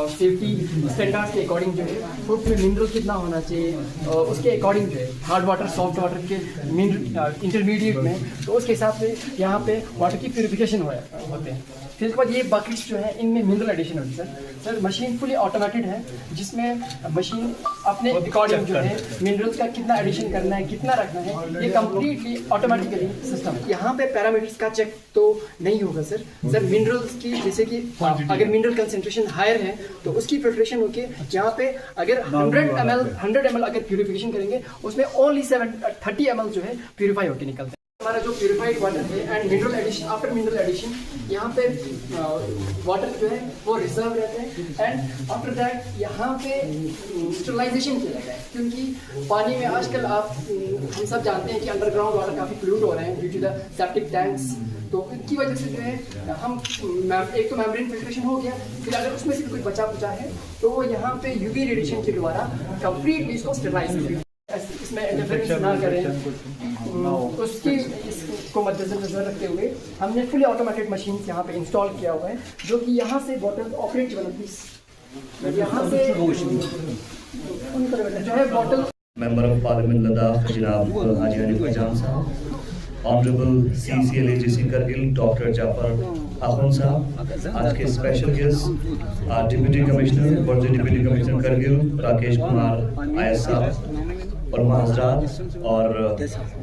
Safety standards के according जो है फूड में मिनरल कितना होना चाहिए, उसके अकॉर्डिंग जो है हार्ड वाटर सॉफ्ट वाटर के इंटरमीडिएट में, तो उसके हिसाब से यहाँ पे वाटर की प्यूरिफिकेशन होते हैं। फिर उसके बाद ये बकेट्स जो है इनमें मिनरल एडिशन होती है सर। मशीन फुली ऑटोमेटेड है, जिसमें मशीन अपने अकॉर्डिंग जो है मिनरल्स का कितना एडिशन करना है, कितना रखना है, ये कम्प्लीटली ऑटोमेटिकली सिस्टम है। यहाँ पे पैरामीटर्स का चेक तो नहीं होगा सर। मिनरल्स की जैसे कि अगर मिनरल कंसेंट्रेशन हायर है तो उसकी फिल्ट्रेशन होके यहाँ पे अगर 100 ml अगर प्यूरिफिकेशन करेंगे उसमें ओनली 30 ml जो है प्यूरिफाई होकर निकलता है। हमारा जो प्यूरिफाइड वाटर है and mineral addition, after mineral addition यहाँ पे वाटर जो है वो रिजर्व रहते हैं एंड आफ्टर दैट यहाँ पे स्टरलाइजेशन किया जाता है, क्योंकि पानी में आजकल हम सब जानते हैं कि अंडरग्राउंड वाटर काफ़ी पोल्यूट हो रहे हैं due to the septic tanks. तो इनकी वजह से जो है हम एक तो मेम्ब्रेन फिल्ट्रेशन हो गया, फिर अगर उसमें से भी कुछ बचा कुचा है तो वो यहाँ पे यूवी रेडिएशन के द्वारा कंप्लीटली इसको स्टरलाइज करें, इसमें इंटरफेरेंस ना करें। उसकी इसको मद्देनजर रखते हुए हमने फुली ऑटोमेटेड मशीन यहाँ पे इंस्टॉल किया हुआ है, जो कि यहाँ से बॉटल ऑपरेट यहाँ से जो है bottle. Member of parliament Ladakh जनाब Haji Hanif Jan Sahab, honourable CCLAGC Kargil doctor Jafar Akhun Sahab, आज के स्पेशल गेस्ट डिप्टी कमिश्नर वर्जी deputy commissioner Kargil Rakesh Kumar IS Sahab और महाजरात और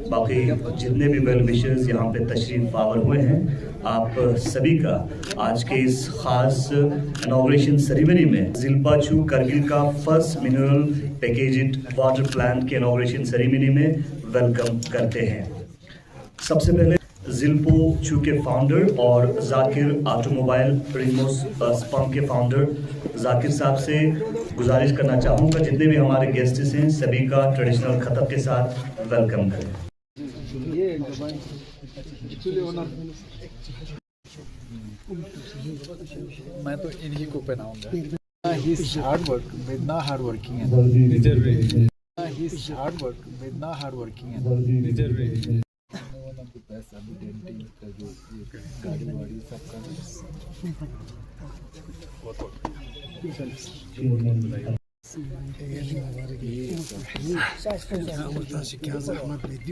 बाकी जितने भी वेल विशर्स यहाँ पे तशरीफ आवर हुए हैं, आप सभी का आज के इस खास इनॉग्रेशन सेरेमनी में जिल्पाचू करगिल का first mineral packaged water plant के इनॉग्रेशन सेरेमनी में वेलकम करते हैं। सबसे पहले जिल्पाचू के फाउंडर और जाकिर ऑटोमोबाइल रिमोस स्पम के फाउंडर जाकिर साहब से गुजारिश करना चाहूँगा जितने भी हमारे गेस्ट्स हैं सभी का ट्रेडिशनल खतब के साथ वेलकम करें। मैं तो इन्हीं को पहनाऊंगा। He's hard work, Medna hard working है। He's hard work, Medna hard working है। पैसा भी डेंटिंग का जो गाड़ी वाड़ी सबका क्या ज़हमत लेती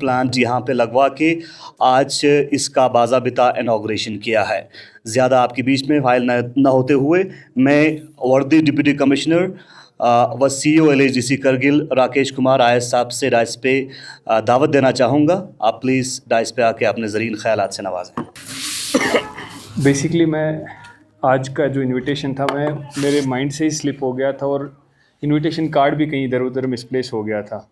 प्लांट यहाँ पे लगवा के आज इसका बाज़ाबिता इनॉग्रेशन किया है। ज़्यादा आपके बीच में फाइल न होते हुए मैं वर्दी डिप्टी कमिश्नर व CEO LHDC करगिल राकेश कुमार आयस साहब से डाइस पे दावत देना चाहूँगा। आप प्लीज़ डाइस पे आके अपने ज़रीन ख्यालात से नवाजें। बेसिकली मैं आज का जो इनविटेशन था मैं मेरे माइंड से ही स्लिप हो गया था और इनविटेशन कार्ड भी कहीं इधर उधर मिसप्लेस हो गया था।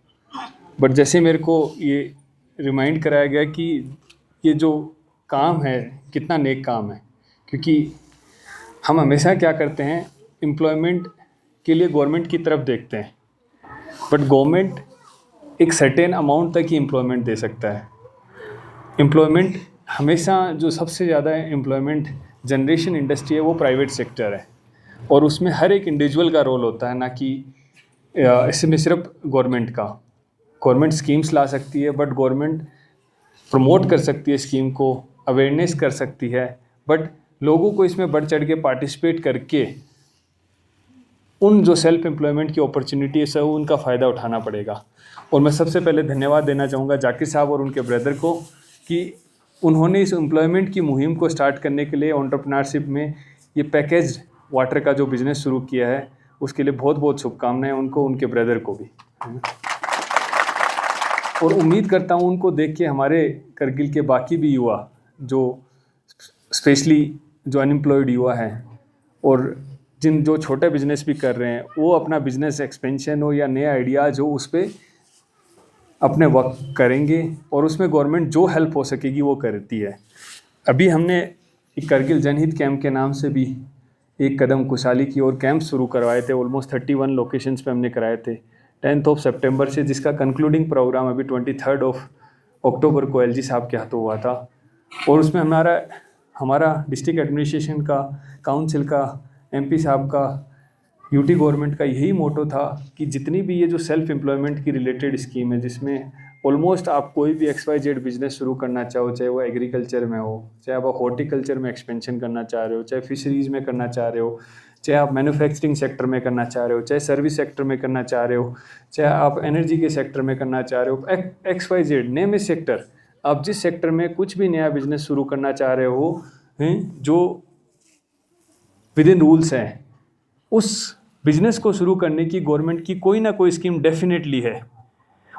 बट जैसे मेरे को ये रिमाइंड कराया गया कि ये जो काम है कितना नेक काम है, क्योंकि हम हमेशा क्या करते हैं एम्प्लॉयमेंट के लिए गवर्नमेंट की तरफ देखते हैं, बट गवर्नमेंट एक सर्टेन अमाउंट तक ही एम्प्लॉयमेंट दे सकता है। एम्प्लॉयमेंट हमेशा जो सबसे ज़्यादा एम्प्लॉयमेंट जनरेशन इंडस्ट्री है वो प्राइवेट सेक्टर है, और उसमें हर एक इंडिविजुअल का रोल होता है, ना कि इसमें सिर्फ गवर्नमेंट का। गवर्नमेंट स्कीम्स ला सकती है, बट गवर्नमेंट प्रमोट कर सकती है स्कीम को, अवेयरनेस कर सकती है, बट लोगों को इसमें बढ़ चढ़ के पार्टिसिपेट करके उन जो सेल्फ एम्प्लॉयमेंट की अपॉर्चुनिटीज़ है उनका फ़ायदा उठाना पड़ेगा। और मैं सबसे पहले धन्यवाद देना चाहूँगा जाकिर साहब और उनके ब्रदर को कि उन्होंने इस एम्प्लॉयमेंट की मुहिम को स्टार्ट करने के लिए एंटरप्रेन्योरशिप में ये पैकेज वाटर का जो बिज़नेस शुरू किया है, उसके लिए बहुत बहुत शुभकामनाएं उनको, उनके ब्रदर को भी। और उम्मीद करता हूँ उनको देख के हमारे करगिल के बाकी भी युवा जो स्पेशली जो अनएम्प्लॉयड युवा हैं और जो छोटे बिजनेस भी कर रहे हैं, वो अपना बिजनेस एक्सपेंशन हो या नए आइडियाज़ हो उस पर अपने वर्क करेंगे, और उसमें गवर्नमेंट जो हेल्प हो सकेगी वो करती है। अभी हमने एक करगिल जनहित कैंप के नाम से भी एक कदम खुशहाली की और कैंप शुरू करवाए थे। ऑलमोस्ट 31 लोकेशंस पे हमने कराए थे 10 सितंबर से, जिसका कंक्लूडिंग प्रोग्राम अभी 23 अक्टूबर को LG साहब के हाथों हुआ था। और उसमें हमारा डिस्ट्रिक्ट एडमिनिस्ट्रेशन का, काउंसिल का, MP साहब का, UT गवर्नमेंट का यही मोटो था कि जितनी भी ये जो सेल्फ एम्प्लॉयमेंट की रिलेटेड स्कीम है, जिसमें ऑलमोस्ट आप कोई भी XYZ बिजनेस शुरू करना चाहो, चाहे वो एग्रीकल्चर में हो, चाहे आप हॉर्टिकल्चर में एक्सपेंशन करना चाह रहे हो, चाहे फिशरीज़ में करना चाह रहे हो, चाहे आप मैन्युफैक्चरिंग सेक्टर में करना चाह रहे हो, चाहे सर्विस सेक्टर में करना चाह रहे हो, चाहे आप एनर्जी के सेक्टर में करना चाह रहे हो, XYZ नेम ए सेक्टर, आप जिस सेक्टर में कुछ भी नया बिजनेस शुरू करना चाह रहे हो जो विद इन रूल्स हैं, उस बिजनेस को शुरू करने की गवर्नमेंट की कोई ना कोई स्कीम डेफिनेटली है।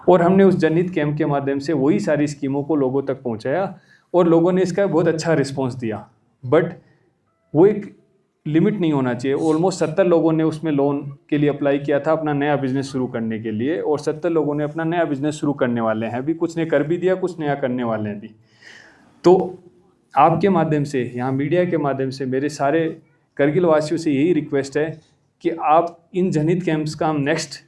और हमने उस जनहित कैंप के माध्यम से वही सारी स्कीमों को लोगों तक पहुंचाया और लोगों ने इसका बहुत अच्छा रिस्पांस दिया। बट वो एक लिमिट नहीं होना चाहिए। ऑलमोस्ट 70 लोगों ने उसमें लोन के लिए अप्लाई किया था अपना नया बिज़नेस शुरू करने के लिए, और 70 लोगों ने अपना नया बिज़नेस शुरू करने वाले हैं अभी, कुछ ने कर भी दिया, कुछ नया करने वाले हैं भी। तो आपके माध्यम से, यहाँ मीडिया के माध्यम से मेरे सारे करगिल वासियों से यही रिक्वेस्ट है कि आप इन जनहित कैंप्स का हम नेक्स्ट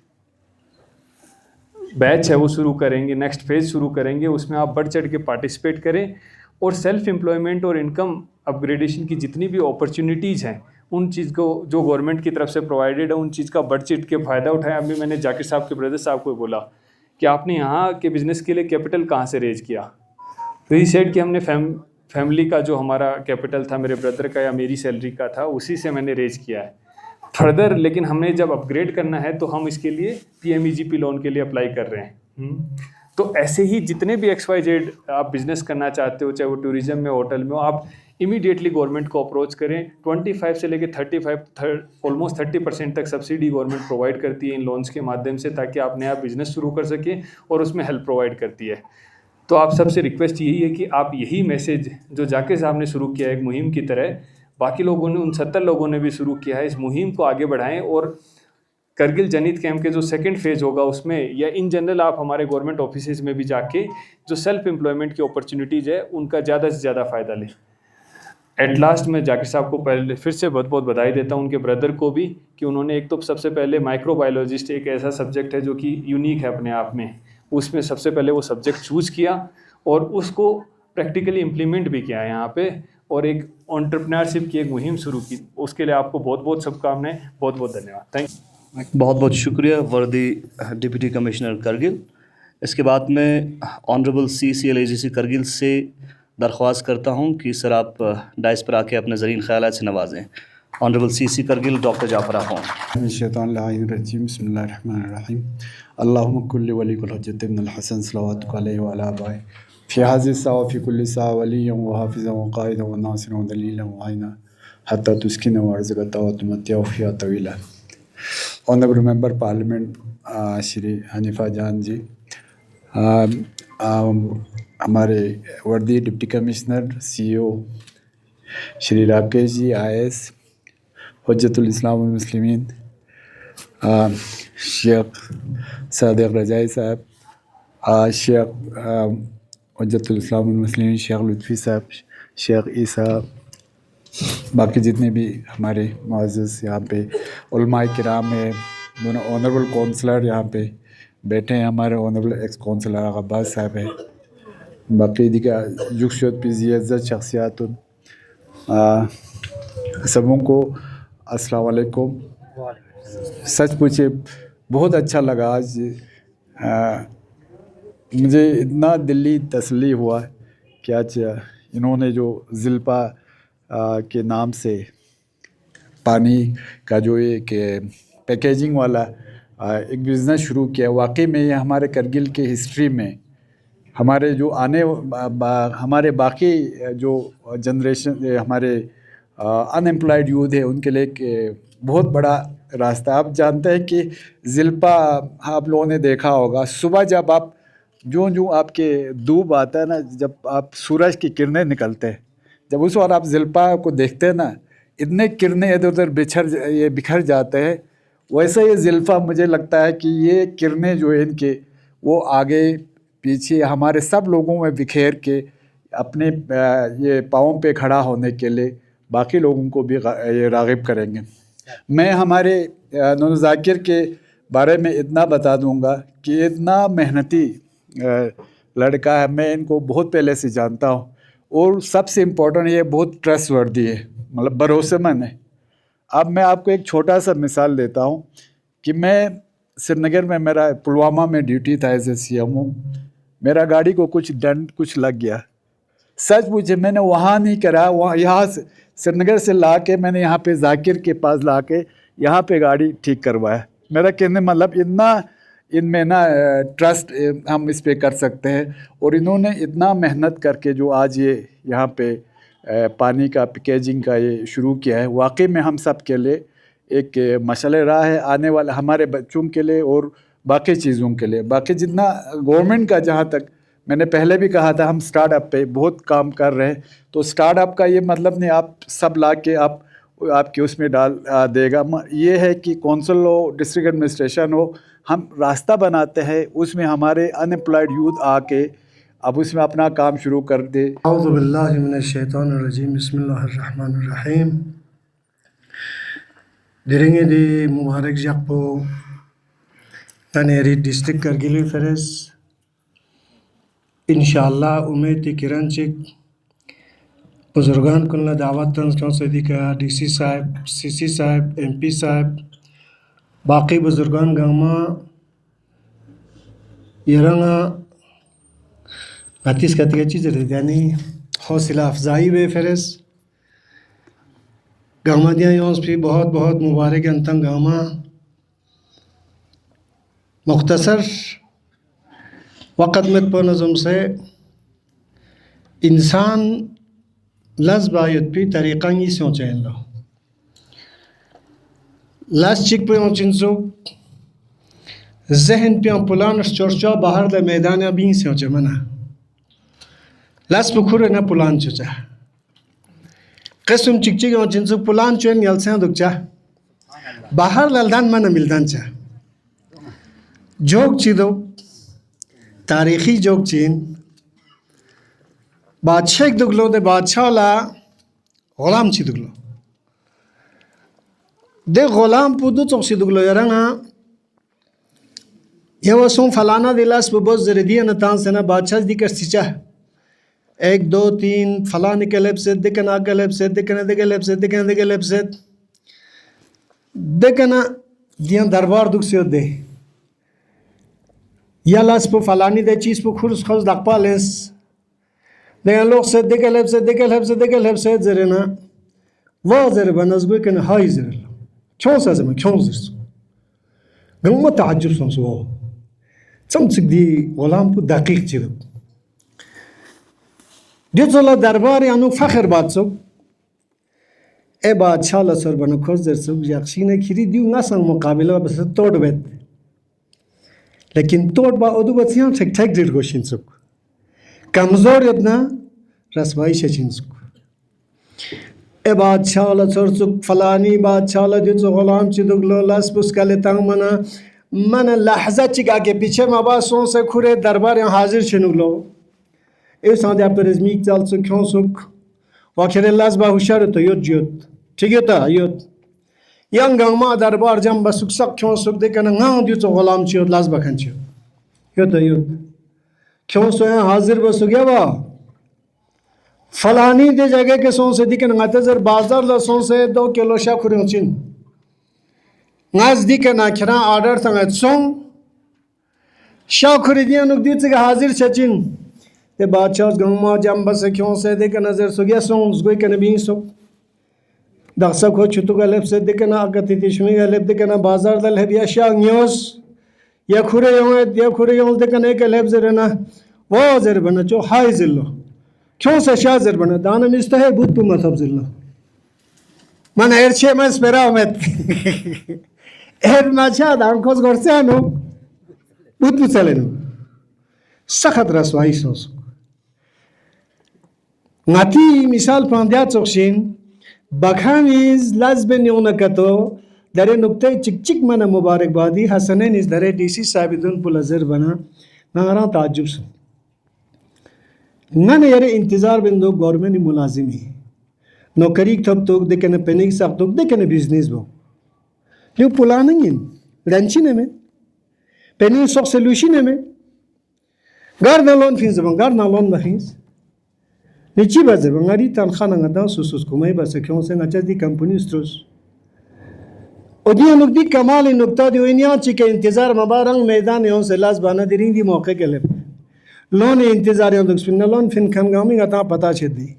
बैच है वो शुरू करेंगे, नेक्स्ट फेज़ शुरू करेंगे, उसमें आप बढ़ चढ़ के पार्टिसिपेट करें और सेल्फ एम्प्लॉयमेंट और इनकम अपग्रेडेशन की जितनी भी अपॉर्चुनिटीज़ हैं उन चीज़ को जो गवर्नमेंट की तरफ से प्रोवाइडेड है उन चीज़ का बढ़ चढ़ के फ़ायदा उठाएं। अभी मैंने जाकिर साहब के ब्रदर साहब को बोला कि आपने यहाँ के बिज़नेस के लिए कैपिटल कहाँ से रेज किया, तो ही सेड कि हमने फैमिली का जो हमारा कैपिटल था, मेरे ब्रदर का या मेरी सैलरी का था, उसी से मैंने रेज किया है फर्दर। लेकिन हमने जब अपग्रेड करना है तो हम इसके लिए PMEGP लोन के लिए अप्लाई कर रहे हैं। तो ऐसे ही जितने भी XYZ आप बिज़नेस करना चाहते हो, चाहे वो टूरिज़्म में, होटल में हो, आप इमीडिएटली गवर्नमेंट को अप्रोच करें। 25 से लेकर 35 ऑलमोस्ट 30% तक सब्सिडी गवर्नमेंट प्रोवाइड करती है इन लोन्स के माध्यम से, ताकि आप नया बिज़नेस शुरू कर सकें, और उसमें हेल्प प्रोवाइड करती है। तो आप सबसे रिक्वेस्ट यही है कि आप यही मैसेज जो जाकिर साहब ने शुरू किया है एक मुहिम की तरह, बाकी लोगों ने, उन 70 लोगों ने भी शुरू किया है, इस मुहिम को आगे बढ़ाएं। और करगिल जनहित कैंप के जो सेकंड फेज़ होगा उसमें, या इन जनरल आप हमारे गवर्नमेंट ऑफिसेज में भी जाके जो सेल्फ एम्प्लॉयमेंट की अपॉर्चुनिटीज़ है उनका ज़्यादा से ज़्यादा फ़ायदा लें। एट लास्ट मैं जाकिर साहब को पहले फिर से बहुत बहुत बधाई देता हूँ, उनके ब्रदर को भी, कि उन्होंने एक तो सबसे पहले माइक्रोबायोलॉजिस्ट एक ऐसा सब्जेक्ट है जो कि यूनिक है अपने आप में, उसमें सबसे पहले वो सब्जेक्ट चूज़ किया और उसको प्रैक्टिकली इम्प्लीमेंट भी किया है यहाँ पे, और एक एंटरप्रेन्योरशिप की एक मुहिम शुरू की। उसके लिए आपको बहुत बहुत शुभकामनाएं, बहुत बहुत धन्यवाद, थैंक यू। बहुत बहुत शुक्रिया वर्दी डिप्टी कमिश्नर करगिल। इसके बाद मैं ऑनरेबल CCLAGC करगिल से दरख्वास्त करता हूँ कि सर आप डाइस पर आके अपने ज़रीन ख़यालात से नवाजें। Honourable CC Kargil doctor Jafar Akhun. बिस्मिल्लाहिर्रहमानिर्रहीम। अल्लाहुम्मा कुल्लि वलीकुल हज्जत इब्नुल हसन सल्लल्लाहु अलैहि व अला आबाए फ़ी हाज़िहि सा व फ़ी कुल्लि सा वलिय्यन व हाफ़िज़न व क़ाइदन व नासिरन व दलीलन व आइना हत्ता तुस्किना व अर्ज़क़ता व तुमत्तिअ फ़ीहा तवीला। Honourable member parliament Shri Hanifa Jan ji, हमारे वर्दी deputy commissioner CEO Shri Rakesh ji IAS, हुज्जतुल इस्लाम वल मुस्लिमीन शेख सादिक रजाई साहब, शेख हुज्जतुल इस्लाम वल मुस्लिमीन शेख लुत्फ़ी साहब, शेख ईसा, बाकी जितने भी हमारे मुअज़्ज़ज़ यहाँ पे उलमाए किराम है, दोनों ऑनरेबल काउंसलर यहाँ पे बैठे हैं, हमारे ऑनरेबल एक्स काउंसलर अब्बास साहब है, बाकी दिगर जुगशत पिज़ी इज़्ज़त शख्सियातुन, सबों को अस्सलाम वालेकुम। सच पूछे बहुत अच्छा लगा आज, मुझे इतना दिली तसल्ली हुआ कि आज इन्होंने जो ज़िल्पा के नाम से पानी का जो एक पैकेजिंग वाला एक बिज़नेस शुरू किया। वाकई में ये हमारे करगिल के हिस्ट्री में हमारे जो हमारे बाकी जो जनरेशन हमारे अनएम्प्लॉयड यूथ है उनके लिए एक बहुत बड़ा रास्ता। आप जानते हैं कि ज़िल्पा आप लोगों ने देखा होगा, सुबह जब आप जो आपके धूप आता है ना, जब आप सूरज की किरणें निकलते हैं, जब उस वक्त आप ज़िल्पा को देखते हैं ना, इतने किरणें इधर उधर बिखर जाते हैं। वैसे ये ज़िल्फा मुझे लगता है कि ये किरणें जो है इनके वो आगे पीछे हमारे सब लोगों में बिखेर के अपने ये पाँव पे खड़ा होने के लिए बाकी लोगों को भी ये राग़िब करेंगे। मैं हमारे नूर ज़ाकिर के बारे में इतना बता दूंगा कि इतना मेहनती लड़का है, मैं इनको बहुत पहले से जानता हूँ, और सबसे इम्पोर्टेंट ये बहुत ट्रस्टवर्दी है, मतलब भरोसेमंद है। अब मैं आपको एक छोटा सा मिसाल देता हूँ कि मैं श्रीनगर में, मेरा पुलवामा में ड्यूटी था एज ए CMO, मेरा गाड़ी को कुछ लग गया। सच पूछे मैंने वहाँ नहीं करा, वहाँ यहाँ से श्रीनगर से ला के मैंने यहाँ पे जाकिर के पास ला के यहाँ पे गाड़ी ठीक करवाया। मेरा कहने मतलब इतना इनमें ना ट्रस्ट हम इस पे कर सकते हैं, और इन्होंने इतना मेहनत करके जो आज ये यहाँ पे पानी का पैकेजिंग का ये शुरू किया है, वाकई में हम सब के लिए एक मशाल राह है आने वाले हमारे बच्चों के लिए और बाकी चीज़ों के लिए। बाकी जितना गवर्नमेंट का, जहाँ तक मैंने पहले भी कहा था, हम स्टार्टअप पे बहुत काम कर रहे हैं, तो स्टार्टअप का ये मतलब नहीं आप सब ला के आपके उसमें डाल देगा। ये है कि कौंसल हो, डिस्ट्रिक्ट एडमिनिस्ट्रेशन हो, हम रास्ता बनाते हैं, उसमें हमारे अनएम्प्लॉयड यूथ आके अब उसमें अपना काम शुरू कर दे। औज़ु बिल्लाहि मिनश शैतानिर रजीम, बिस्मिल्लाहिर रहमानिर रहीम। दिरेंगे दे मुबारक जपो तनेरी डिस्ट्रिक्ट करगिल फेरेस इंशाअल्लाह उम्मीद किरण चिक बुजुर्गान कुल्ला दावत तंस का DC साहब, CC साहब, MP साहब, बाकी बुजुर्गान गामा यरंगा गतिस कतिया चीज़ यानी हौसला अफजाई वे फेरेस गामा दिया योंस भी बहुत बहुत मुबारक अंतंग गामा मुख्तसर वक़्त में पर नज़म से इंसान लज़ बायत भी तरीक़ा ही सोचें लो लज़ चिक पे चिंसो जहन पे पुलान चोरचा बाहर द मैदान भी सोचे मना लज़ पुखुर ना पुलान चोचा कसम चिक चिक चिंसो पुलान चोन यलसे दुखचा बाहर ललदान मन मिलदान चा जोक चिदो तारीख़ी जोक चीन बादशाह एक दुगलो दे बादशाह ला ग़ुलाम ची दुगलो दे ग़ुलाम पुदु चौक सी दुगलो यरंगा ये वसुम फलाना दिलास बबोज जरदिया न तान से ना बादशाह दी कर सिचा 1 2 3 फला निकलेब से दिकना गलेब से दिकना दिगलेब से दिकना दिगलेब से दिकना दिया दरबार दुख से दे या लास पर फलानी दे चीज़ पर खुर्स खुर्स दक्पा लेंस दें लोग से दिकलेब से जरना वह जर बनज़गुई कन हाई जर क्यों सा जमा क्यों जर गम्मा ताज्जुब संसो चमचक दी ग़ुलाम को दकीक चिदो जो चला दरबार यानु फ़ख्र बात सो ए बादशाह लसर बन खोज दर सब यक्षी ने खिरी दिउ ना संग मुकाबला बस तोड़ बेत लेकिन तोड़ बा ओदु बसियां ठक ठक दिर गोशिन सब कमजोर इतना रसवाई शचिन सब ए बादशाह लसर सुक फलानी बादशाह ल जो गुलाम चिदुगलो लस पुस्कले तंग मना मन लहजा चिका के पीछे माबा सो से खुरे दरबार हाजिर छिनुगलो ए सादे पर रजमीक चल सु क्यों सुक वाखिर लस बा हुशार तो योत जोत ठीक है ता योत yang gang ma darbar jam basuk sak kyon suk de kana ngang diu to golam chiyo las bakhan chiyo yot yot kyon so ya hazir basuk ya ba falani de jagah ke son se dikan ngatazar bazar la son se 2 kilo sha khurun chin ngaz dikana khira order sangat son sha khuri dian nuk dit se hazir chachin te badshah gang ma jam bas kyon se de kana nazar sugya son zgoi kana bin sok Daksha को छुतु का लेप से दिखना अगति तिश्मी का लेप दिखना बाजार दल है या शांग न्यूज़ या खुरे यों दिखना एक लेप से रहना वो जर बना जो हाई जिल्लो क्यों से शाह जर बना दाना मिस्ता है बुद्ध पुमा सब जिल्लो मन एरचे में स्पेरा में एर माचा दान खोज करते हैं नो बुद्ध पुचले नो सखत रसवाई सोच नाती मिसाल पांड्या चोक्सिन बखानीज लाजबन योनकतो दरे नुक्ते चिक चिक मना मुबारकबादी हसनैन इस दरे डीसी साबिदुन पुलजर बना नारा ताज्जुब सुन नन यारे इंतजार बिंदु गवर्नमेंट मुलाजिमी नौकरी थप तो देखने पेनिक सब तो देखने बिजनेस बो जो पुलानंगिन रंचिने में पेनिक sok solution में gar na loan fins gar na loan bahis Nici bazar bangari tan khana ngada susus kumai bas kyon se ngacha di company stros odiya nukdi kamal nukta di oinya chi ke intizar mabarang मैदान yon se las bana di ring di mauke ke le loan intizar yon duk loan fin kham gami ngata pata chedi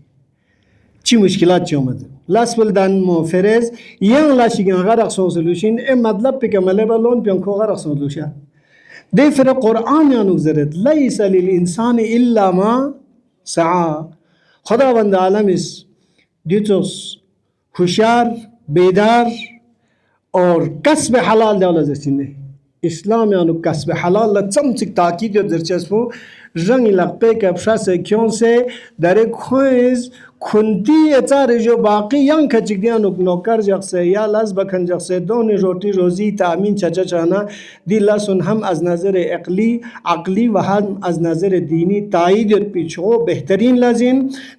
chi mushkilat chomad las bul dan mo ferez yang la shi garak solution e madlab pe kamale ba loan pe ko garak solution de fer quran yanuk zaret laysa lil insani illa ma sa'a खुदावंद आलम इस दिचोस खुशार बेदार और कसब हलाल दौला जैसिने इस्लाम यानु कसब हलाल लचम चिक ताकीद दिलचस्पो रंग लगपे कब्शा से क्यों से दरे खोइज खुंती एचारे जो बाकी यंग खचिकदिया नौकर जग से या लस बखन जग से दोनों रोटी रोजी तामीन चचा चाना दिल्ला सुन हम अज नज़र अकली व हम अज नज़र दीनी ताईद पीछो बेहतरीन लाजिम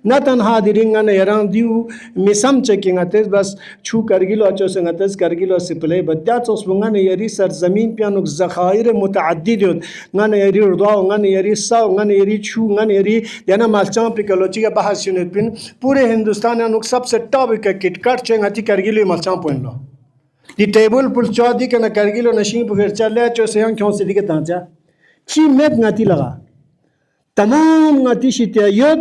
न तनहा दिरिंगा न यरां दिउ मिसम चेकिंग अतेस बस छू करगिलो अचो से अतेस करगिलो सिपले बद्या चोसबुंगा ने यरी सरजमीन पियानुक ज़खायर मुतअद्दिद न यरी उर्दवा न यरी सा न यरी छू न यरी देना मालचां पिकलोची का बहस यूनिट पिन पूरे हिंदुस्तान में सबसे टॉप का किटकट चेंगती करगिल मलचा पॉइंट लो दी टेबल पुल चौदी के न करगिल नशी पुगर चले चो से क्यों से दिखे तांचा की मेत ngati लगा तमाम ngati शितियत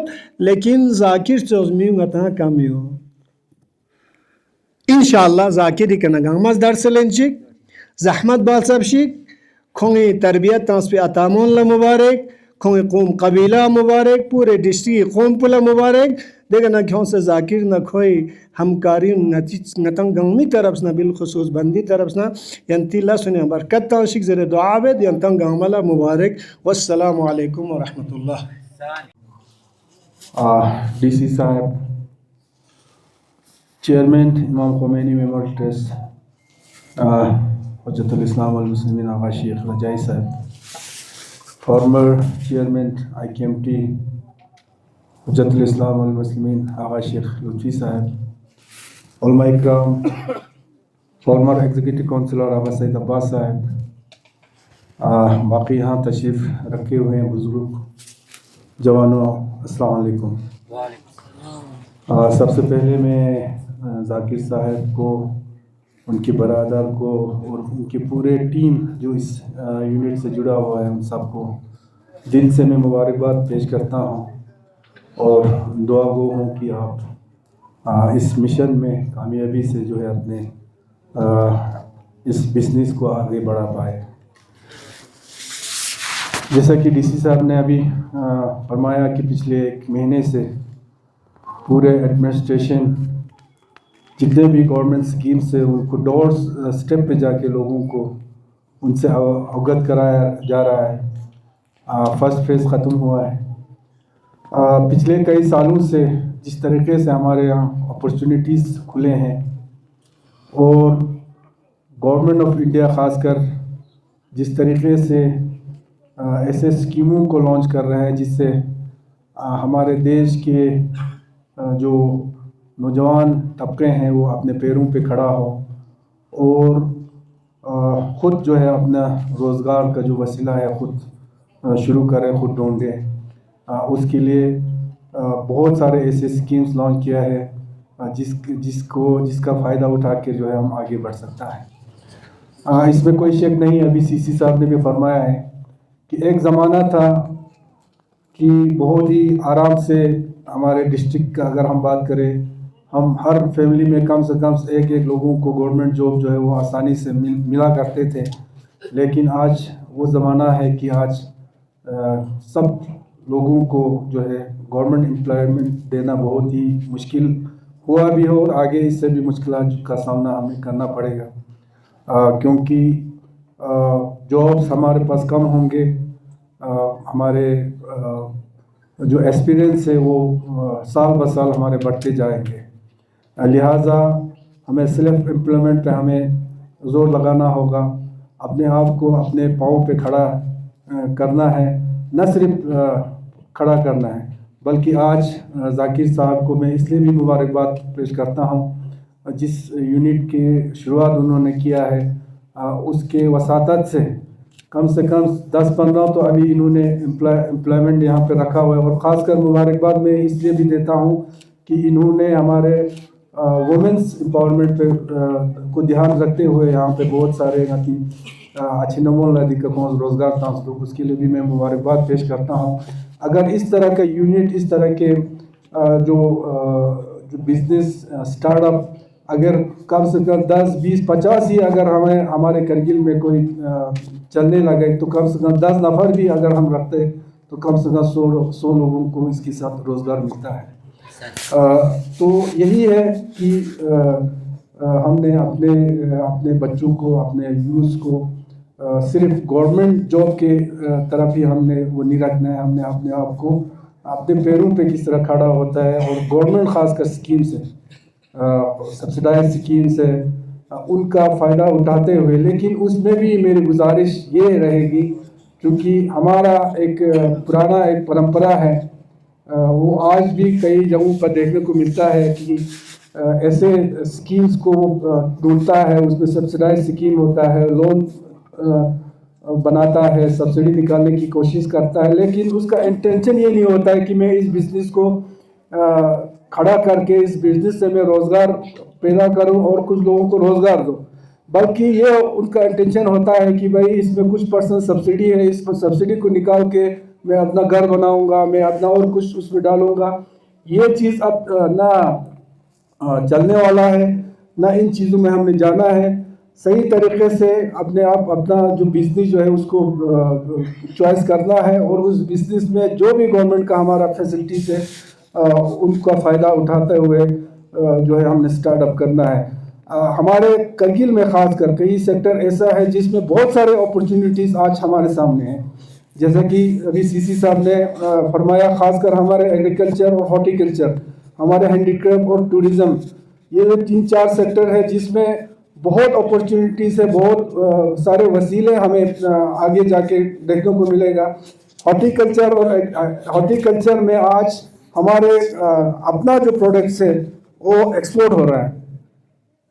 लेकिन जाकिर चोजमी ngata कामियो इंशाअल्लाह जाकिर के न गमज दर्स लेंचिक जहमत बाल सब शिक खोंगे तरबियत तांसपे अतामोन ल मुबारक खोंगे कौम कबीला मुबारक पूरे डिस्ट्रिक्ट कौम पुला मुबारक देखा ना क्यों से जाकिर न खोई हमकारी नतंग गंगमी तरफ ना बिलखुसूस बंदी तरफ ना यंतीला सुने बरकत ताशिक जरे दुआ बेद यंतंग गंगमला मुबारक वस्सलामु अलैकुम व रहमतुल्लाह डीसी साहब चेयरमैन इमाम खोमैनी मेमोरियल ट्रस्ट हुज्जतुल इस्लाम वल मुस्लिमीन आगा शेख रजाई साहब फॉर्मर चेयरमैन IKMT हुज्जतुल इस्लाम वल मुस्लिमीन आगा शेख लुत्फी साहब उलमा इकराम फॉर्मर एग्जीक्यूटिव काउंसिलर आगा सैयद अब्बास साहब बाकी यहाँ तशरीफ़ रखे हुए हैं बुज़ुर्ग जवानों अस्सलाम वालेकुम। सबसे पहले मैं जाकिर साहब को उनके बरादर को और उनकी पूरे टीम जो इस यूनिट से जुड़ा हुआ है उन सबको दिल से मैं मुबारकबाद पेश करता हूँ और दुआ गो हूँ कि आप इस मिशन में कामयाबी से जो है अपने इस बिज़नेस को आगे बढ़ा पाए। जैसा कि डीसी साहब ने अभी फरमाया कि पिछले 1 महीने से पूरे एडमिनिस्ट्रेशन जितने भी गवर्नमेंट स्कीम्स है उनको डोर स्टेप पे जाके लोगों को उनसे अवगत कराया जा रहा है। फर्स्ट फेज़ ख़त्म हुआ है। पिछले कई सालों से जिस तरीके से हमारे यहाँ अपॉर्चुनिटीज़ खुले हैं और गवर्नमेंट ऑफ इंडिया ख़ासकर जिस तरीके से ऐसे स्कीमों को लॉन्च कर रहे हैं जिससे हमारे देश के जो नौजवान तबके हैं वो अपने पैरों पे खड़ा हो और ख़ुद जो है अपना रोज़गार का जो वसीला है ख़ुद शुरू करें, ख़ुद ढूंढें, उसके लिए बहुत सारे ऐसे स्कीम्स लॉन्च किया है जिसका फ़ायदा उठा के जो है हम आगे बढ़ सकता है। इसमें कोई शक नहीं, अभी सीसी साहब ने भी फरमाया है कि एक ज़माना था कि बहुत ही आराम से हमारे डिस्ट्रिक्ट का अगर हम बात करें, हम हर फैमिली में कम से कम एक लोगों को गवर्नमेंट जॉब जो है वो आसानी से मिला करते थे। लेकिन आज वो ज़माना है कि आज सब लोगों को जो है गवर्नमेंट एम्प्लॉयमेंट देना बहुत ही मुश्किल हुआ भी हो और आगे इससे भी मुश्किलात का सामना हमें करना पड़ेगा, क्योंकि जॉब्स हमारे पास कम होंगे, हमारे जो एक्सपीरियंस है वो साल ब साल हमारे बढ़ते जाएंगे। लिहाजा हमें सेल्फ एम्प्लॉयमेंट पे हमें ज़ोर लगाना होगा, अपने आप को अपने पाँव पे खड़ा करना है, न सिर्फ खड़ा करना है बल्कि आज जाकिर साहब को मैं इसलिए भी मुबारकबाद पेश करता हूँ जिस यूनिट की शुरुआत उन्होंने किया है उसके वसातत से कम 10-15 तो अभी इन्होंने एम्प्लॉयमेंट यहाँ पे रखा हुआ है। और ख़ासकर मुबारकबाद मैं इसलिए भी देता हूँ कि इन्होंने हमारे वुमेंस एम्पावरमेंट पे को ध्यान रखते हुए यहाँ पे बहुत सारे अच्छे नमूने रोज़गार ट्रांसफर, उसके लिए भी मैं मुबारकबाद पेश करता हूँ। अगर इस तरह का यूनिट, इस तरह के जो बिज़नेस स्टार्टअप अगर कम से कम 10, 20, 50 ही अगर हमारे करगिल में कोई चलने लगे तो कम से कम 10 नफ़र भी अगर हम रखते तो कम से कम 100 लोगों को इसके साथ रोज़गार मिलता है। तो यही है कि हमने अपने बच्चों को, अपने यूथ को सिर्फ गवर्नमेंट जॉब के तरफ ही हमने वो नहीं रखना है। हमने अपने आप को अपने पैरों पे किस तरह खड़ा होता है और गवर्नमेंट खासकर स्कीम्स है, सब्सिडाइज स्कीम्स है, उनका फ़ायदा उठाते हुए, लेकिन उसमें भी मेरी गुजारिश ये रहेगी क्योंकि हमारा एक पुराना एक परंपरा है, वो आज भी कई जगहों पर देखने को मिलता है कि ऐसे स्कीम्स को ढूंढता है, उसमें सब्सिडाइज स्कीम होता है, लोन बनाता है, सब्सिडी निकालने की कोशिश करता है, लेकिन उसका इंटेंशन ये नहीं होता है कि मैं इस बिज़नेस को खड़ा करके इस बिज़नेस से मैं रोज़गार पैदा करूं और कुछ लोगों को रोज़गार दूं, बल्कि ये उनका इंटेंशन होता है कि भाई इसमें कुछ % सब्सिडी है, इस सब्सिडी को निकाल के मैं अपना घर बनाऊंगा, मैं अपना और कुछ उसमें डालूंगा। ये चीज़ अब ना चलने वाला है, ना इन चीज़ों में हमने जाना है। सही तरीके से अपना जो बिज़नेस जो है उसको चॉइस करना है और उस बिज़नेस में जो भी गवर्नमेंट का हमारा फैसिलिटीज़ है उनका फ़ायदा उठाते हुए जो है हमने स्टार्टअप करना है। हमारे करगिल में ख़ासकर कई सेक्टर ऐसा है जिसमें बहुत सारे अपॉर्चुनिटीज़ आज हमारे सामने हैं, जैसे कि अभी सीसी साहब ने फरमाया, ख़ासकर हमारे एग्रीकल्चर और हॉर्टिकल्चर, हमारे हैंडीक्राफ्ट और टूरिज़म, ये 3-4 सेक्टर है जिसमें बहुत अपॉर्चुनिटीज़ है, बहुत सारे वसीले हमें आगे जाके देखने को मिलेगा। हॉर्टिकल्चर में आज हमारे अपना जो प्रोडक्ट्स है वो एक्सपोर्ट हो रहा है।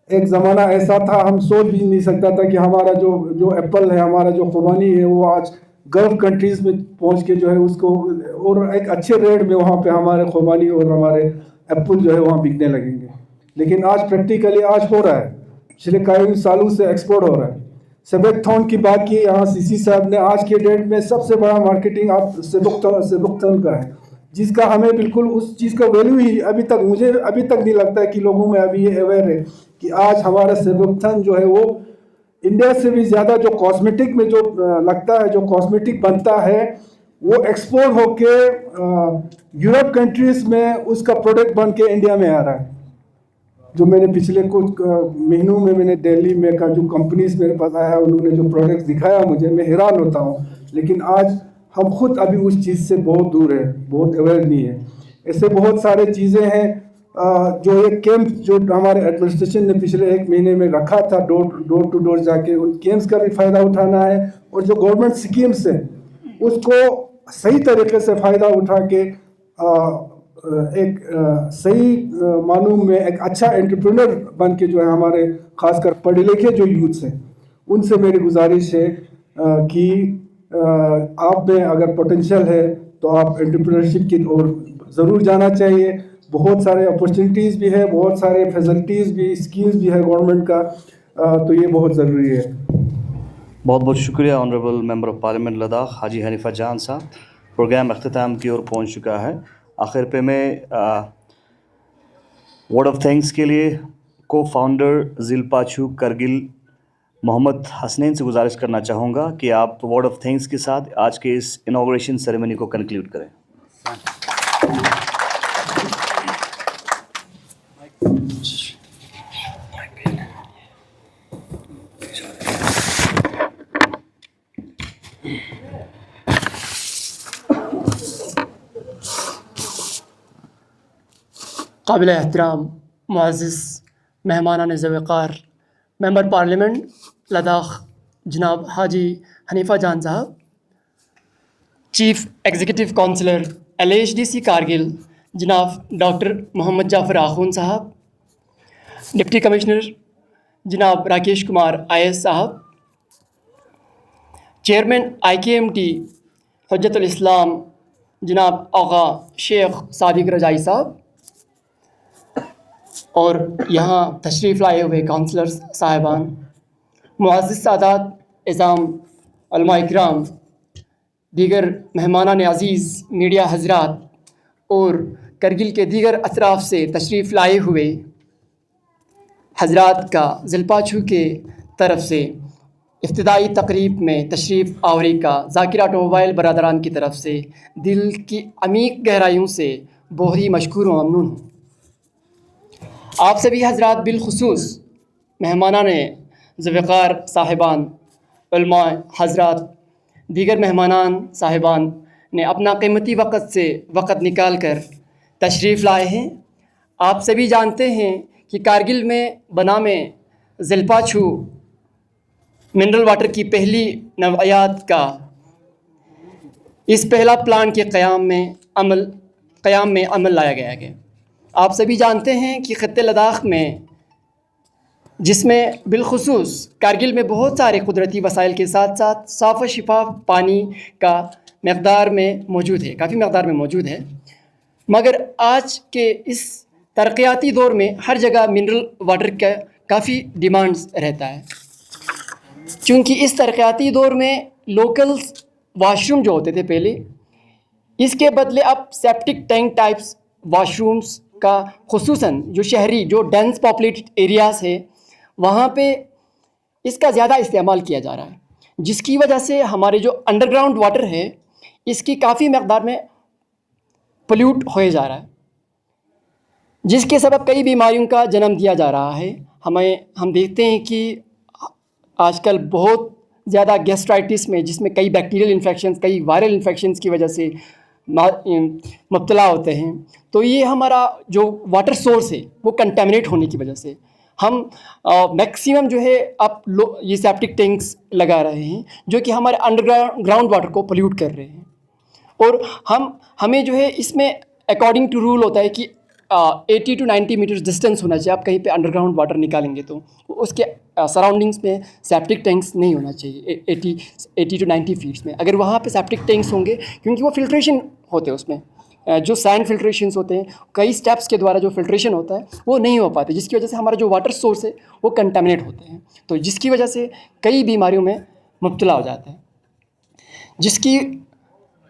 एक ज़माना ऐसा था, हम सोच भी नहीं सकता था कि हमारा जो एप्पल है, हमारा जो खुबानी है, वो आज गल्फ़ कंट्रीज़ में पहुंच के जो है उसको और एक अच्छे रेट में वहाँ पे हमारे खुबानी और हमारे एप्पल जो है वहाँ बिकने लगेंगे। लेकिन आज प्रैक्टिकली आज हो रहा है, पिछले कई सालों से एक्सपोर्ट हो रहा है। सेबकथॉन की बात की यहाँ सीसी साहब ने, आज के डेट में सबसे बड़ा मार्केटिंग आप सेबकथॉन का है, जिसका हमें बिल्कुल उस चीज़ का वैल्यू ही मुझे अभी तक नहीं लगता है कि लोगों में अभी ये अवेयर है कि आज हमारा सेबकथॉन जो है वो इंडिया से भी ज़्यादा जो कॉस्मेटिक में जो लगता है, जो कॉस्मेटिक बनता है, वो एक्सपोर्ट होके यूरोप कंट्रीज़ में उसका प्रोडक्ट बन के इंडिया में आ रहा है। जो मैंने पिछले कुछ महीनों में मैंने दिल्ली में का जो कंपनीज मेरे पास आया उन्होंने जो प्रोडक्ट्स दिखाया मुझे, मैं हैरान होता हूँ। लेकिन आज हम खुद अभी उस चीज़ से बहुत दूर है, बहुत अवेयर नहीं है। ऐसे बहुत सारे चीज़ें हैं जो एक कैंप जो हमारे एडमिनिस्ट्रेशन ने पिछले 1 महीने में रखा था, डोर टू डोर जाके उन कैंप्स का भी फ़ायदा उठाना है, और जो गवर्नमेंट स्कीम्स है उसको सही तरीके से फ़ायदा उठा के एक सही मानूम में एक अच्छा एंटरप्रेन्योर बन के जो है हमारे खासकर पढ़े लिखे जो यूथ्स हैं उनसे मेरी गुजारिश है कि आप में अगर पोटेंशियल है तो आप एंटरप्रेन्योरशिप की ओर ज़रूर जाना चाहिए। बहुत सारे अपॉर्चुनिटीज़ भी है, बहुत सारे फैसिलिटीज़ भी, स्कीम्स भी है गवर्नमेंट का, तो ये बहुत ज़रूरी है। बहुत बहुत शुक्रिया honourable member of parliament Ladakh Haji Hanifa जान साहब। प्रोग्राम अख्ताम की ओर पहुंच चुका है। आखिर पे मैं वर्ड ऑफ थैंक्स के लिए को फाउंडर ज़िलपाछू करगिल मोहम्मद हसनैन से गुजारिश करना चाहूँगा कि आप वर्ड ऑफ थैंक्स के साथ आज के इस इनॉग्रेशन सेरेमनी को कंक्लूड करें। काबिल एहतराम मुअज़्ज़िज़ मेहमानान ज़-वक़ार मेंबर पार्लियामेंट लद्दाख जनाब हाजी हनीफा जान साहब, chief executive counsellor LHDC Kargil जनाब डॉक्टर मोहम्मद जाफ़र आख़ून साहब, डिप्टी कमिश्नर जनाब राकेश कुमार IAS साहब, चेयरमैन IKMT हुज्जतुल इस्लाम जनाब आगा शेख सादिक रजाई साहब, और यहाँ तशरीफ़ लाए हुए काउंसलर्स साहिबान, मुअज़्ज़िज़ सादात इज़ाम, उलमा इकराम, दीगर मेहमानान अज़ीज़, मीडिया हज़रात और करगिल के दीगर अतराफ़ से तशरीफ़ लाए हुए हज़रात का ज़िलपाछू के तरफ से इब्तिदाई तकरीब में तशरीफ़ आवरी का ज़ाकिर ऑटोमोबाइल बरादरान की तरफ से दिल की अमीक गहराइयों से बहुत ही मशकूर व ममनून हूँ। आप सभी हज़रात बिलखुसूस मेहमानान ज़-वक़ार साहिबान, उलमा हज़रात, दीगर मेहमानान साहिबान ने अपना कीमती वक़्त से वक़्त निकाल कर तशरीफ़ लाए हैं। आप सभी जानते हैं कि कारगिल में बनाम ज़िलपाछू मिनरल वाटर की पहली नवायात का इस पहला प्लांट के क़याम में अमल लाया गया है। आप सभी जानते हैं कि ख़त्ते लद्दाख में, जिसमें बिलखुसूस कारगिल में बहुत सारे कुदरती वसाइल के साथ साथ साफ़ व शिफाफ पानी का मक़दार में मौजूद है, काफ़ी मक़दार में मौजूद है, मगर आज के इस तरक्याती दौर में हर जगह मिनरल वाटर का काफ़ी डिमांड्स रहता है। क्योंकि इस तरक्याती दौर में लोकल वाशरूम जो होते थे पहले, इसके बदले अब सेप्टिक टैंक टाइप्स वाशरूम्स का खुसूसन जो शहरी जो डेंस पॉपुलेटेड एरियाज़ है वहाँ पे इसका ज़्यादा इस्तेमाल किया जा रहा है, जिसकी वजह से हमारे जो अंडरग्राउंड वाटर है इसकी काफ़ी मक़दार में पोल्यूट हो जा रहा है, जिसके सबब कई बीमारियों का जन्म दिया जा रहा है। हम देखते हैं कि आजकल बहुत ज़्यादा गैस्ट्राइटिस में, जिसमें कई बैक्टीरियल इन्फेक्शंस, कई वायरल इन्फेक्शंस की वजह से मुब्तला होते हैं। तो ये हमारा जो वाटर सोर्स है वो कंटेमिनेट होने की वजह से हम मैक्सिमम जो है अब ये सेप्टिक टैंक्स लगा रहे हैं, जो कि हमारे अंडरग्राउंड वाटर को पोल्यूट कर रहे हैं। और हमें जो है इसमें अकॉर्डिंग टू रूल होता है कि 80 to 90 मीटर्स डिस्टेंस होना चाहिए। आप कहीं पे अंडरग्राउंड वाटर निकालेंगे तो उसके सराउंडिंग्स में सेप्टिक टैंक्स नहीं होना चाहिए 80 to 90 फीट्स में। अगर वहाँ पे सेप्टिक टैंक्स होंगे, क्योंकि वो फिल्ट्रेशन होते हैं, उसमें जो सैंड फिल्ट्रेशंस होते हैं, कई स्टेप्स के द्वारा जो फिल्ट्रेशन होता है वो नहीं हो पाते, जिसकी वजह से हमारा जो वाटर सोर्स है वो कंटामिनेट होते हैं, तो जिसकी वजह से कई बीमारियों में मुब्तला हो जाते हैं,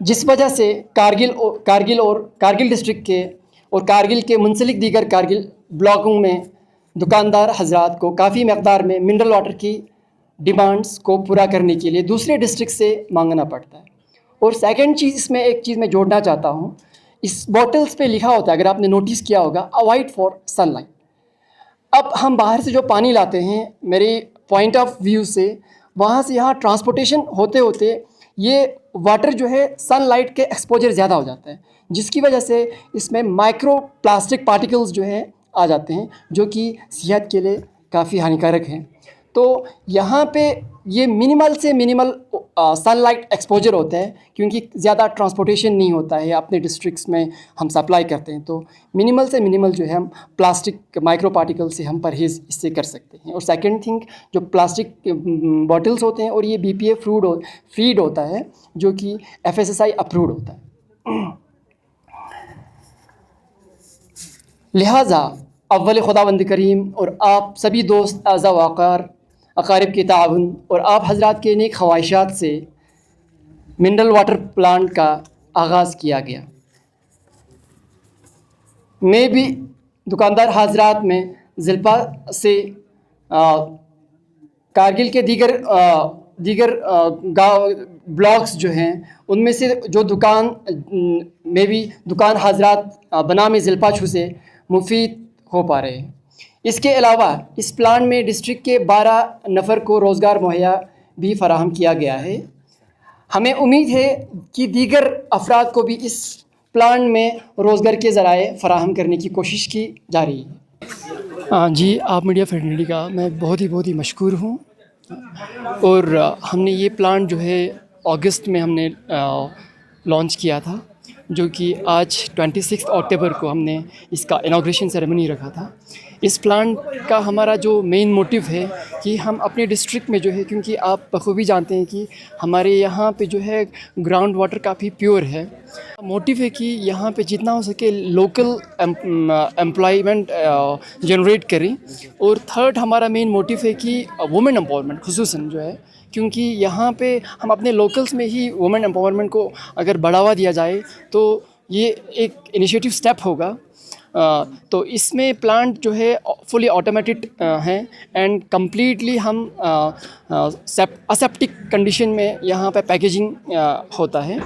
जिस वजह से कारगिल डिस्ट्रिक्ट के और कारगिल के मुंसलिक दीगर कारगिल ब्लॉकों में दुकानदार हजरात को काफ़ी मक़दार में मिनरल वाटर की डिमांड्स को पूरा करने के लिए दूसरे डिस्ट्रिक्ट से मांगना पड़ता है। और सेकंड चीज़, इसमें एक चीज़ मैं जोड़ना चाहता हूँ, इस बॉटल्स पे लिखा होता है, अगर आपने नोटिस किया होगा, अवॉइड फॉर सनलाइट। अब हम बाहर से जो पानी लाते हैं, मेरे पॉइंट ऑफ व्यू से, वहाँ से यहाँ ट्रांसपोर्टेशन होते होते ये वाटर जो है सनलाइट के एक्सपोजर ज़्यादा हो जाता है, जिसकी वजह से इसमें माइक्रो प्लास्टिक पार्टिकल्स जो है आ जाते हैं, जो कि सेहत के लिए काफ़ी हानिकारक हैं। तो यहाँ पे ये मिनिमल से मिनिमल सनलाइट एक्सपोजर होता है, क्योंकि ज़्यादा ट्रांसपोर्टेशन नहीं होता है, अपने डिस्ट्रिक्ट्स में हम सप्लाई करते हैं। तो मिनिमल से मिनिमल जो है हम प्लास्टिक माइक्रो पार्टिकल से हम परहेज़ इससे कर सकते हैं। और सेकंड थिंग, जो प्लास्टिक बॉटल्स होते हैं और ये BPA फीड होता है, जो कि FSSAI अप्रूव्ड होता है। लिहाजा अव्वल खुदावंद करीम और आप सभी दोस्त आज़ा वाकार अकारिब के ताउन और आप हजरात के नेक ख्वाहिशात से मिनरल वाटर प्लांट का आगाज़ किया गया। मैं भी दुकानदार हजरात में ज़िल्पा से कारगिल के दीगर गाँव ब्लॉक्स जो हैं, उनमें से जो दुकान में भी दुकान हजरात बनाम ज़िल्पा छू से मुफीद हो पा रहे हैं। इसके अलावा इस प्लांट में डिस्ट्रिक्ट के 12 नफ़र को रोज़गार मुहैया भी फराहम किया गया है। हमें उम्मीद है कि दीगर अफराद को भी इस प्लांट में रोज़गार के ज़राए फराहम करने की कोशिश की जा रही है। जी, आप मीडिया फ्रेंडली का मैं बहुत ही मशकूर हूँ। और हमने ये प्लांट जो है अगस्त में हमने लॉन्च किया था, जो कि आज 26 अक्टूबर को हमने इसका इनॉग्रेशन सेरेमनी रखा था। इस प्लांट का हमारा जो मेन मोटिव है कि हम अपने डिस्ट्रिक्ट में जो है, क्योंकि आप बखूबी जानते हैं कि हमारे यहाँ पे जो है ग्राउंड वाटर काफ़ी प्योर है, मोटिव है कि यहाँ पे जितना हो सके लोकल एम्प्लॉयमेंट जनरेट करें। और थर्ड हमारा मेन मोटिव है कि वुमेन एम्पावरमेंट खुसूसन जो है, क्योंकि यहाँ पे हम अपने लोकल्स में ही वुमेन एम्पावरमेंट को अगर बढ़ावा दिया जाए तो ये एक इनिशिएटिव स्टेप होगा। तो इसमें प्लांट जो है फुली ऑटोमेटेड हैं एंड कम्प्लीटली हम असेप्टिक कंडीशन में यहाँ पे पैकेजिंग होता है।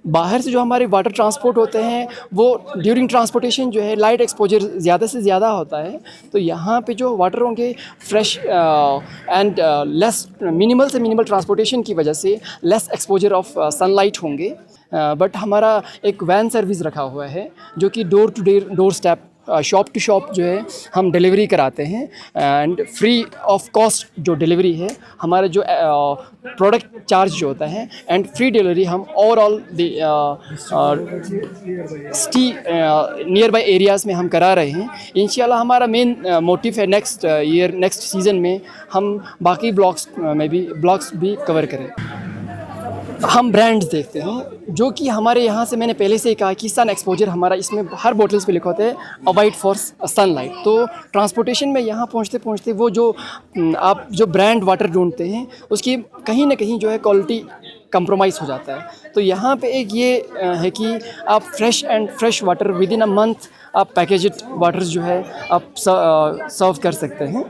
बाहर से जो हमारे वाटर ट्रांसपोर्ट होते हैं वो ड्यूरिंग ट्रांसपोर्टेशन जो है लाइट एक्सपोजर ज़्यादा से ज़्यादा होता है। तो यहाँ पे जो वाटर होंगे फ्रेश एंड लेस मिनिमल से मिनिमल ट्रांसपोर्टेशन की वजह से लेस एक्सपोजर ऑफ सनलाइट होंगे। बट हमारा एक वैन सर्विस रखा हुआ है, जो कि doorstep shop to shop जो है हम डिलीवरी कराते हैं एंड फ्री ऑफ कॉस्ट जो डिलीवरी है। हमारा जो प्रोडक्ट चार्ज जो होता है एंड फ्री डिलीवरी हम ओवरऑल नियर बाई एरियाज़ में हम करा रहे हैं। इंशाल्लाह हमारा मेन मोटिव है नेक्स्ट सीज़न में हम बाकी ब्लॉक्स भी कवर करें। हम ब्रांड्स देखते हैं, जो कि हमारे यहाँ से मैंने पहले से ही कहा कि सन एक्सपोजर हमारा इसमें हर बोटल्स पे लिखा होता है अवॉइड फॉर सनलाइट। तो ट्रांसपोर्टेशन में यहाँ पहुँचते वो जो आप जो ब्रांड वाटर ढूंढते हैं उसकी कहीं ना कहीं जो है क्वालिटी कंप्रोमाइज़ हो जाता है। तो यहाँ पे एक ये है कि आप fresh water with in a month आप पैकेज्ड वाटर्स जो है आप सर्व कर सकते हैं।